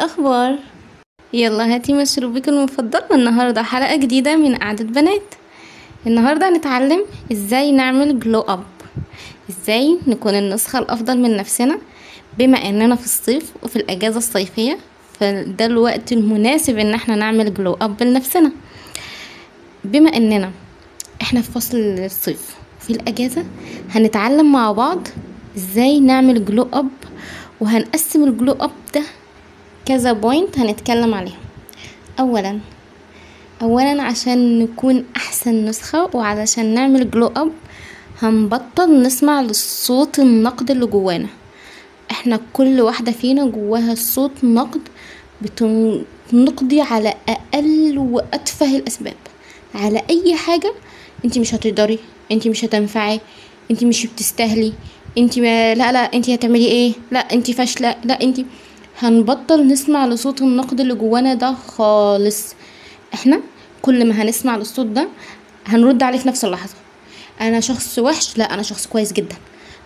الأخبار؟ يلا هاتي مشروبك المفضل. النهاردة حلقة جديدة من قعدة بنات. النهاردة هنتعلم ازاي نعمل جلو اب، ازاي نكون النسخة الأفضل من نفسنا بما اننا في الصيف وفي الأجازة الصيفية، فده الوقت المناسب ان احنا نعمل جلو اب لنفسنا. بما اننا احنا في فصل الصيف في الأجازة، هنتعلم مع بعض ازاي نعمل جلو اب، وهنقسم الجلو اب ده كذا بوينت هنتكلم عليها. اولا عشان نكون احسن نسخة وعلشان نعمل جلو اب، هنبطل نسمع للصوت النقد اللي جوانا. احنا كل واحدة فينا جواها صوت نقد بتنقضي على اقل واتفه الاسباب، على اي حاجة. انتي مش هتقدري، انتي مش هتنفعي، انتي مش بتستاهلي، انتي لا انتي هتعملي ايه، لا انتي فاشلة، لا انتي. هنبطل نسمع لصوت النقد اللي جوانا ده خالص. احنا كل ما هنسمع للصوت ده هنرد عليه في نفس اللحظة. انا شخص وحش، لا انا شخص كويس جدا.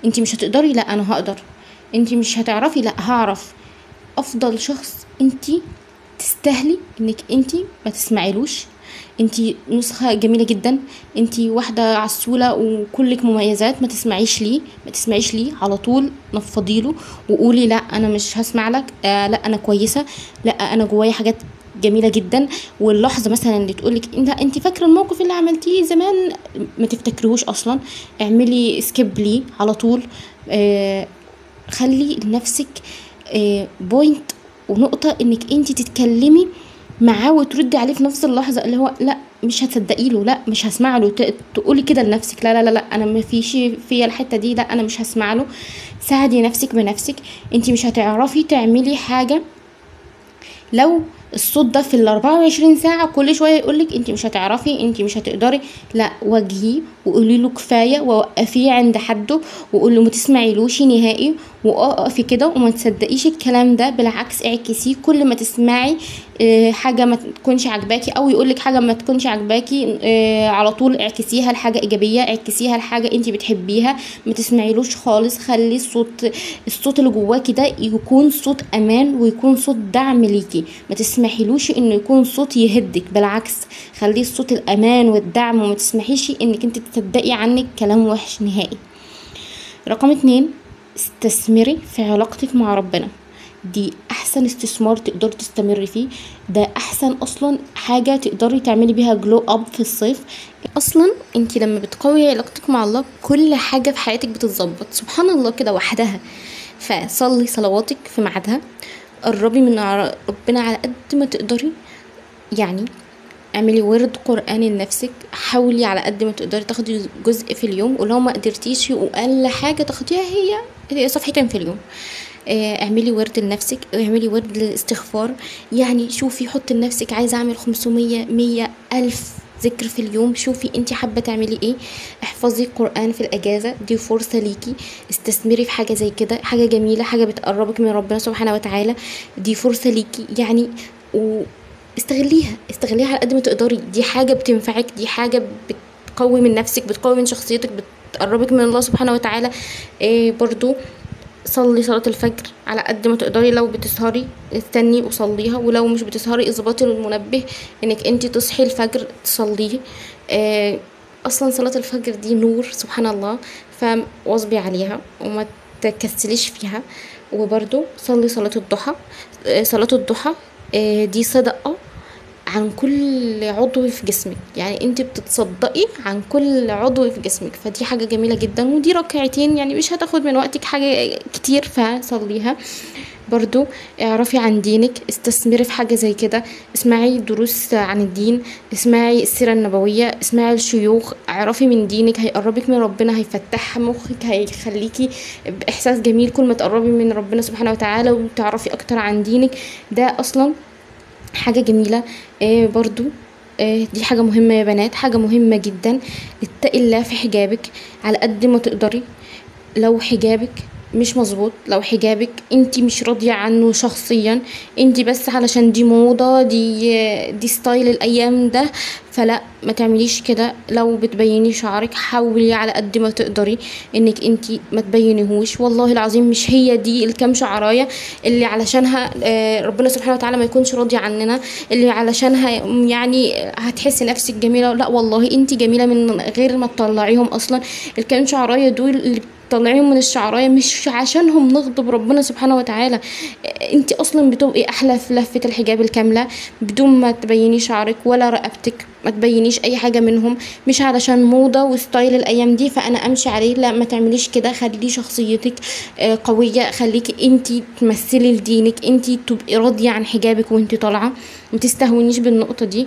انتي مش هتقدري، لا انا هقدر. انتي مش هتعرفي، لا هعرف. افضل شخص انتي تستاهلي انك انتي ما تسمعيلوش. انتي نسخة جميلة جدا، انتي واحدة عسولة وكلك مميزات. ما تسمعيش ليه على طول، نفضيله وقولي لا انا مش هسمع لك. لا انا كويسة، لا انا جوايا حاجات جميلة جدا. واللحظة مثلا اللي تقولك انت فاكرة الموقف اللي عملتيه زمان، ما تفتكرهوش اصلا. اعملي سكيب ليه على طول. خلي لنفسك بوينت ونقطة انك انت تتكلمي معاه وتردي عليه في نفس اللحظة، اللي هو لا مش هتصدقي له، لا مش هسمع له. تقولي كده لنفسك لا لا لا لا انا ما فيش فيا الحتة دي، لا انا مش هسمع له. ساعدي نفسك بنفسك. انت مش هتعرفي تعملي حاجة لو الصوت ده في ال24 ساعة كل شوية يقولك انتي مش هتعرفي، انتي مش هتقدري. لا واجهيه وقولي له كفاية، ووقفيه عند حده، وقولي له ما تسمعيلوش نهائي، وقفي كده وما تصدقيش الكلام ده. بالعكس اعكسيه. كل ما تسمعي حاجة ما تكونش عجباكي او يقولك حاجة ما تكونش عجباكي، على طول اعكسيها لحاجة ايجابية، اعكسيها لحاجة انتي بتحبيها. ما تسمعيلوش خالص. خلي الصوت اللي جواكي ده يكون صوت امان ويكون صوت دعم ليكي. ما تسمحيلوش انه يكون صوت يهدك، بالعكس خليه الصوت الامان والدعم. وما تسمحيش انك انت تصدقي عنك كلام وحش نهائي. رقم 2، استثمري في علاقتك مع ربنا. دي احسن استثمار تقدري تستمري فيه. ده احسن اصلا حاجة تقدري تعملي بيها جلو اب في الصيف. اصلا انت لما بتقوي علاقتك مع الله كل حاجة في حياتك بتتظبط سبحان الله كده وحدها. فصلي صلواتك في ميعادها، قربي من ربنا على قد ما تقدري. يعني اعملي ورد قرآن لنفسك. حاولي على قد ما تقدري تاخدي جزء في اليوم، ولو ما قدرتيش واقل حاجة تاخديها هي صفحتين في اليوم. اعملي ورد لنفسك، اعملي ورد للاستغفار. يعني شوفي، حطي لنفسك عايزة اعمل 500 100 ألف ذكر في اليوم. شوفي انتي حابة تعملي ايه. احفظي قرآن في الاجازة، دي فرصة ليكي. استثمري في حاجة زي كده، حاجة جميلة، حاجة بتقربك من ربنا سبحانه وتعالى. دي فرصة ليكي يعني. استغليها على قد ما تقدري. دي حاجة بتنفعك، دي حاجة بتقوي من نفسك، بتقوي من شخصيتك، بتقربك من الله سبحانه وتعالى. برضو صلي صلاة الفجر على قد ما تقدري. لو بتسهري استني وصليها، ولو مش بتسهري اظبطي المنبه انك انتي تصحي الفجر تصليه. اصلا صلاة الفجر دي نور سبحان الله، فواظبي عليها وما تكسليش فيها. وبرضو صلي صلاة الضحى. صلاة الضحى دي صدقة عن كل عضو في جسمك. يعني انت بتتصدقي عن كل عضو في جسمك، فدي حاجة جميلة جدا. ودي ركعتين يعني مش هتاخد من وقتك حاجة كتير، فصليها. برضو اعرفي عن دينك، استثمري في حاجة زي كده. اسمعي دروس عن الدين، اسمعي السيرة النبوية، اسمعي الشيوخ. اعرفي من دينك، هيقربك من ربنا، هيفتح مخك، هيخليكي باحساس جميل. كل ما تقربي من ربنا سبحانه وتعالى وتعرفي اكتر عن دينك، ده اصلا حاجة جميلة. برضو دي حاجة مهمة يا بنات، حاجة مهمة جدا. اتقي الله في حجابك على قد ما تقدري. لو حجابك مش مظبوط. لو حجابك انت مش راضية عنه شخصيا، انت بس علشان دي موضة، دي ستايل الايام ده، فلا ما تعمليش كده. لو بتبيني شعرك حاولي على قد ما تقدري انك انت ما تبينيهوش. والله العظيم مش هي دي الكام شعرايه اللي علشانها ربنا سبحانه وتعالى ما يكونش راضي عننا، اللي علشانها يعني هتحسي نفسك جميله. لا والله انت جميله من غير ما تطلعيهم اصلا. الكام شعرايه دول اللي طلعيهم من الشعرايه مش عشانهم نغضب ربنا سبحانه وتعالى. انت اصلا بتبقي احلى في لفه الحجاب الكامله بدون ما تبيني شعرك ولا رقبتك، ما تبينيش اي حاجه منهم. مش علشان موضه وستايل الايام دي فانا امشي عليه، لا ما تعمليش كده. خلي شخصيتك قويه، خليكي انت تمثلي لدينك، انت تبقي راضيه عن حجابك وانت طالعه، ما تستهونيش بالنقطه دي.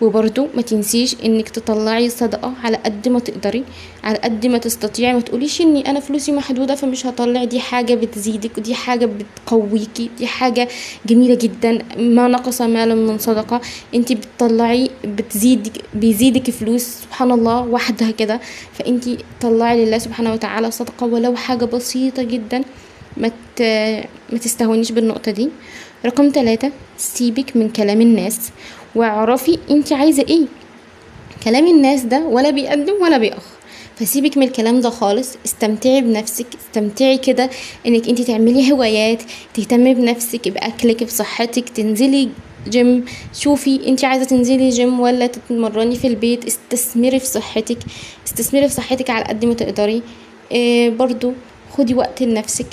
وبرضو ما تنسيش انك تطلعي صدقة على قد ما تقدري، على قد ما تستطيعي. ما تقوليش اني انا فلوسي محدودة فمش هطلع. دي حاجة بتزيدك ودي حاجة بتقويكي، دي حاجة جميلة جدا. ما نقص مالا من صدقة. انت بتطلعي بيزيدك فلوس سبحان الله وحدها كده. فانت طلعي لله سبحانه وتعالى صدقة ولو حاجة بسيطة جدا. ما تستهونيش بالنقطة دي. رقم 3، سيبك من كلام الناس واعرفي انت عايزة ايه. كلام الناس ده ولا بيقدم ولا بيأخر، فسيبك من الكلام ده خالص. استمتعي بنفسك، استمتعي كده انك انت تعملي هوايات، تهتمي بنفسك، باكلك، بصحتك، تنزلي جيم. شوفي انت عايزة تنزلي جيم ولا تتمرني في البيت. استثمري في صحتك، استثمري في صحتك على قد ما تقدري. برضو خدي وقت لنفسك.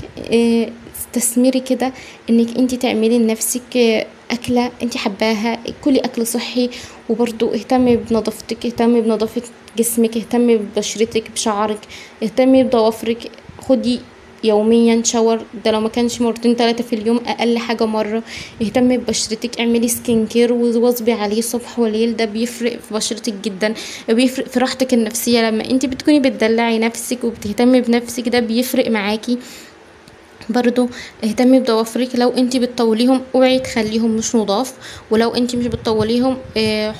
استثمري كده انك انت تعملي لنفسك اكله انت حباها، كلي اكل صحي. وبرضو اهتمي بنظافتك، اهتمي بنظافه جسمك، اهتمي ببشرتك، بشعرك، اهتمي بضوافرك. خدي يوميا شاور، ده لو ما كانش مرتين 3 في اليوم اقل حاجه مره. اهتمي ببشرتك، اعملي سكين كير وواظبي عليه صبح وليل. ده بيفرق في بشرتك جدا، بيفرق في راحتك النفسيه. لما انت بتكوني بتدلعي نفسك وبتهتمي بنفسك ده بيفرق معاكي. برضو اهتمي بضوافرك. لو انتي بتطوليهم اوعي تخليهم مش نضاف، ولو انتي مش بتطوليهم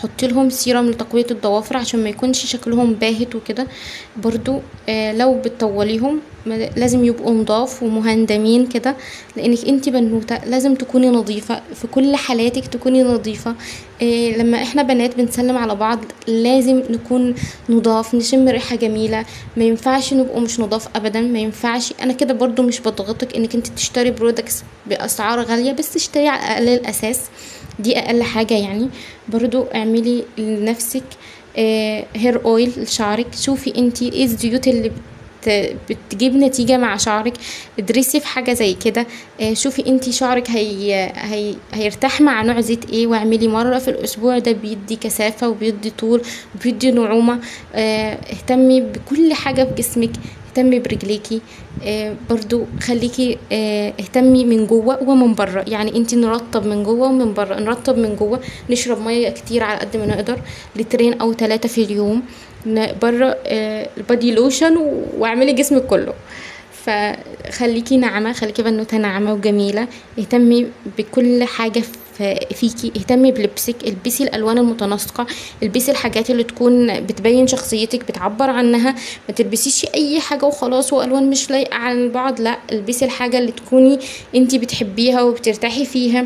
حطي لهم سيرم لتقوية الضوافر عشان ما يكونش شكلهم باهت وكده. برضو لو بتطوليهم لازم يبقوا نضاف ومهندمين كده، لانك انتي بنوتة لازم تكوني نظيفة في كل حالاتك، تكوني نظيفة. لما احنا بنات بنسلم على بعض لازم نكون نضاف، نشم ريحة جميلة. ما ينفعش نبقوا مش نضاف ابدا، ما ينفعش. انا كده برضو مش بضغطك انك انت تشتري برودكتس باسعار غالية، بس اشتري على الاقل الاساس، دي اقل حاجة يعني. برضو اعملي لنفسك هير اويل لشعرك. شوفي انتي ايه الزيوت اللي بتجيب نتيجة مع شعرك. ادرسي في حاجة زي كده. شوفي انتي شعرك هيرتاح مع نوع زيت ايه، واعملي مرة في الاسبوع. ده بيدي كثافة وبيدي طول وبيدي نعومة. اهتمي بكل حاجة في جسمك، اهتمي برجليكي. برضو خليكي اهتمي من جوه ومن بره. يعني انتي نرطب من جوه ومن بره. نرطب من جوه نشرب مية كتير على قد ما نقدر، 2 أو 3 في اليوم. بره البادي لوشن واعملي جسمك كله. فخليكي ناعمه، خليكي بنوته ناعمه وجميله. اهتمي بكل حاجه فيكي. اهتمي بلبسك، البسي الالوان المتناسقه، البسي الحاجات اللي تكون بتبين شخصيتك بتعبر عنها. ما تلبسيش اي حاجه وخلاص والوان مش لايقه على بعض، لا البسي الحاجه اللي تكوني انتي بتحبيها وبترتاحي فيها.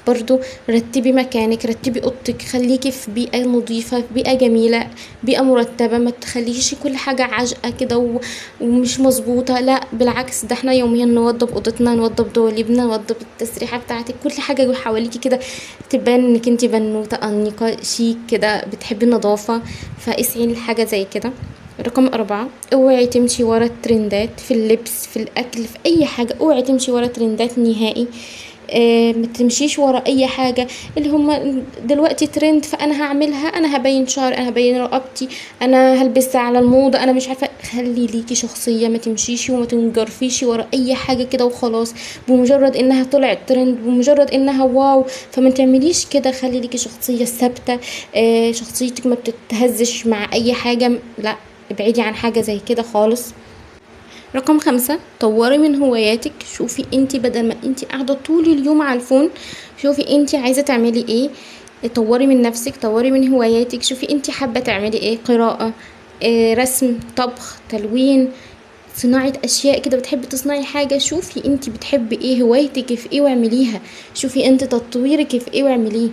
برضو رتبي مكانك، رتبي اوضتك، خليكي في بيئة نظيفة، في بيئة جميلة، بيئة مرتبة. ما تخليش كل حاجة عجقة كده ومش مظبوطة. لا بالعكس، ده احنا يوميا نوضب اوضتنا، نوضب دواليبنا، نوضب التسريحة بتاعتك، كل حاجة حواليكي كده تبان انك انتي بنوتة انيقة شيك كده بتحبي النظافة. فاسعي لحاجة زي كده. رقم 4، اوعي تمشي ورا الترندات في اللبس، في الاكل، في اي حاجة. اوعي تمشي ورا ترندات نهائي. ما تمشيش ورا اي حاجه اللي هم دلوقتي ترند فانا هعملها، انا هبين شعري، انا هبين رقبتي، انا هلبس على الموضه، انا مش عارفه. خلي ليكي شخصيه، ما تمشيش وما تنجرفيش ورا اي حاجه كده وخلاص بمجرد انها طلعت ترند، بمجرد انها واو فما تعمليش كده. خلي ليكي شخصيه ثابته. شخصيتك ما بتتهزش مع اي حاجه، لا ابعدي عن حاجه زي كده خالص. رقم 5، طوري من هواياتك. شوفي انتي بدل ما انتي قاعدة طول اليوم على الفون، شوفي انتي عايزة تعملي ايه. طوري من نفسك، طوري من هواياتك. شوفي انتي حابة تعملي ايه، قراءة، رسم، طبخ، تلوين. صناعة اشياء كده، بتحبي تصنعي حاجة، شوفي انت بتحبي ايه، هوايتك في ايه واعمليها. شوفي انت تطويرك في ايه واعمليه.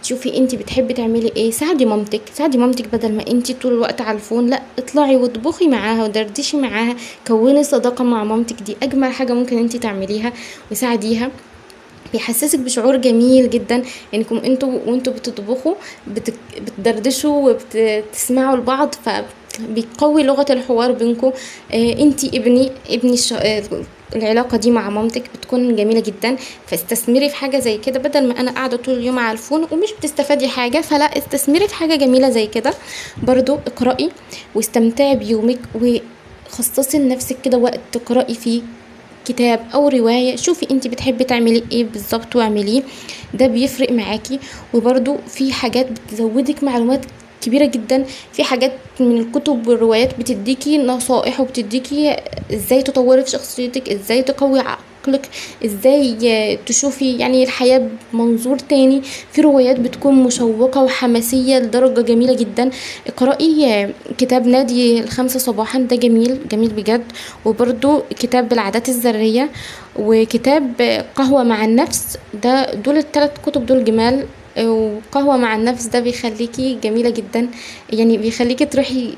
شوفي انت بتحبي تعملي ايه. ساعدي مامتك، ساعدي مامتك، بدل ما انت طول الوقت على الفون، لا اطلعي واطبخي معاها ودردشي معاها، كوني صداقة مع مامتك، دي اجمل حاجة ممكن انت تعمليها. وساعديها، بيحسسك بشعور جميل جدا انكم انتوا وانتوا بتطبخوا بتدردشوا وبتسمعوا لبعض، فبيقوي لغة الحوار بينكم. انتي ابني العلاقة دي مع مامتك بتكون جميلة جدا. فاستثمري في حاجة زي كده، بدل ما انا قاعدة طول اليوم على الفون ومش بتستفادي حاجة، فلا استثمري في حاجة جميلة زي كده. برضو اقرأي واستمتعي بيومك، وخصصي لنفسك كده وقت تقرأي فيه كتاب او رواية. شوفي انت بتحبي تعملي ايه بالظبط واعمليه، ده بيفرق معاكي. وبرضو في حاجات بتزودك معلومات كبيرة جدا. في حاجات من الكتب والروايات بتديكي نصائح وبتديكي ازاي تطوري في شخصيتك، ازاي تقوي عقلك، ازاي تشوفي يعني الحياة بمنظور تاني. في روايات بتكون مشوقة وحماسية لدرجة جميلة جدا. اقرأي كتاب نادي الخمسة صباحا، ده جميل جميل بجد. وبرضو كتاب العادات الذرية، وكتاب قهوة مع النفس، دول الثلاث كتب دول جمال. وقهوة مع النفس ده بيخليكي جميلة جدا، يعني بيخليكي تروحي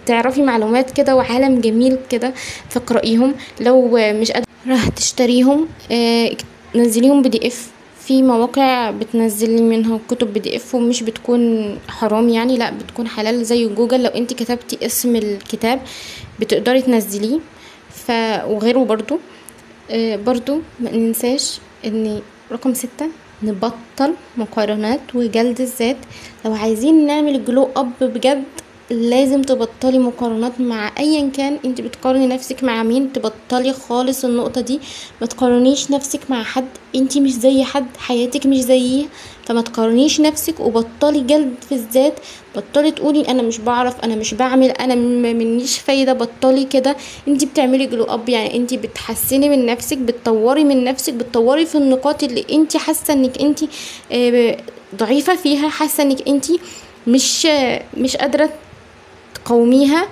تعرفي معلومات كده وعالم جميل كده. فاقرأيهم. لو مش قادرة راح تشتريهم، نزليهم PDF. في مواقع بتنزلي منها كتب PDF ومش بتكون حرام يعني، لا بتكون حلال زي جوجل. لو انت كتبتي اسم الكتاب بتقدري تنزليه. وغيره برضو. برضو ما ننساش ان رقم 6، نبطل مقارنات وجلد الذات. لو عايزين نعمل جلو اب بجد، لازم تبطلي مقارنات مع ايا كان انت بتقارني نفسك مع مين. تبطلي خالص النقطة دي، ما تقارنيش نفسك مع حد، انت مش زي حد، حياتك مش زيه. فما تقارنيش نفسك، وبطلي جلد في الذات. بطلي تقولي انا مش بعرف، انا مش بعمل، انا منيش فايدة. بطلي كده. انت بتعملي جلو اب، يعني انت بتحسني من نفسك، بتطوري من نفسك، بتطوري في النقاط اللي انت حاسة انك انت ضعيفة فيها، حاسة انك انت مش قادرة تقاوميها.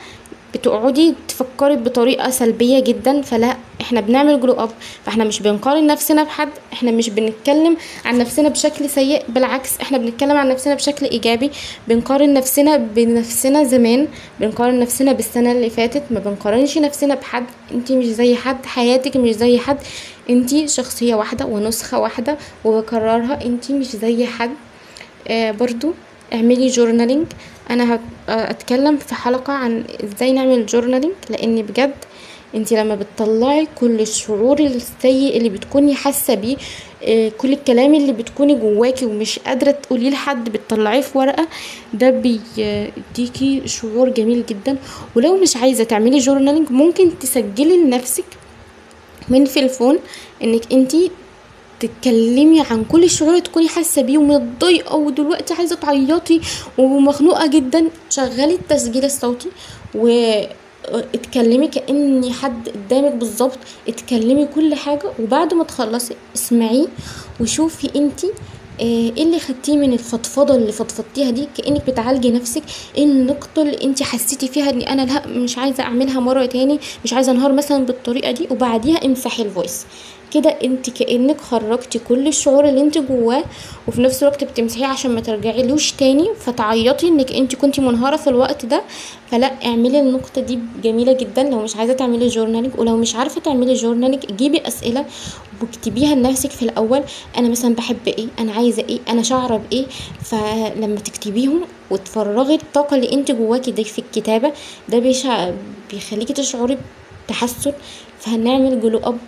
بتقعدي تفكري بطريقة سلبية جدا. فلا، احنا بنعمل جلو اب، فاحنا مش بنقارن نفسنا بحد، احنا مش بنتكلم عن نفسنا بشكل سيء، بالعكس احنا بنتكلم عن نفسنا بشكل ايجابي. بنقارن نفسنا بنفسنا زمان، بنقارن نفسنا بالسنة اللي فاتت، ما بنقارنش نفسنا بحد. انتي مش زي حد، حياتك مش زي حد، انتي شخصية واحدة ونسخة واحدة. وبكررها، انتي مش زي حد. برضو اعملي جورنالينج. انا هتكلم في حلقة عن ازاي نعمل جورنالينج، لان بجد انتي لما بتطلعي كل الشعور السيء اللي بتكوني حاسة بيه، كل الكلام اللي بتكوني جواكي ومش قادرة تقوليه لحد، بتطلعيه في ورقة، ده بيديكي شعور جميل جدا. ولو مش عايزة تعملي جورنالينج، ممكن تسجلي لنفسك من في الفون انك انتي تتكلمي عن كل الشعور اللي تكوني حاسه بيه ومتضايقه ودلوقتي عايزه تعيطي ومخنوقه جدا. شغلي التسجيل الصوتي واتكلمي كأني حد قدامك بالظبط. اتكلمي كل حاجه، وبعد ما تخلصي اسمعيه وشوفي انتي ايه اللي خدتيه من الفضفضه اللي فضفضتيها دي، كأنك بتعالجي نفسك. ايه النقطه اللي انتي حسيتي فيها ان انا لا مش عايزه اعملها مره تاني، مش عايزه انهار مثلا بالطريقه دي، وبعديها امسحي الفويس. كده انت كأنك خرجتي كل الشعور اللي انت جواه، وفي نفس الوقت بتمسحيه عشان ما ترجعيلوش تاني فتعيطي انك انت كنتي منهارة في الوقت ده. فلا، اعملي النقطة دي جميلة جدا. لو مش عايزة تعملي جورنالينج، ولو مش عارفة تعملي جورنالينج، جيبي اسئلة واكتبيها لنفسك في الاول. انا مثلا بحب ايه، انا عايزة ايه، انا شعرة بايه. فلما تكتبيهم وتفرغي الطاقة اللي انت جواكي دي في الكتابة، ده بيخليكي تشعري بتحسن. فهنعمل جلو اب،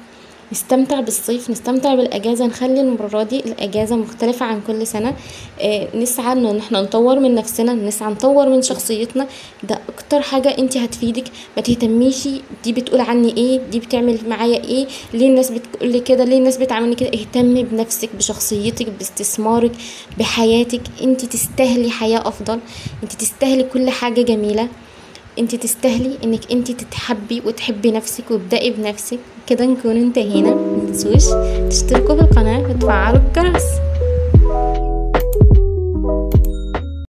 نستمتع بالصيف، نستمتع بالاجازه، نخلي المره دي الاجازه مختلفه عن كل سنه. نسعى ان احنا نطور من نفسنا، نسعى نطور من شخصيتنا. ده اكتر حاجه انت هتفيدك. ما تهتميش دي بتقول عني ايه، دي بتعمل معايا ايه، ليه الناس بتقول لي كده، ليه الناس بتعاملني كده. اهتمي بنفسك، بشخصيتك، باستثمارك، بحياتك. انت تستاهلي حياه افضل، انت تستاهلي كل حاجه جميله. انت تستاهلي انك انت تتحبي وتحبي نفسك، وابدأي بنفسك. كده نكون انتهينا. متنسوش تشتركوا في القناة وتفعلوا الجرس.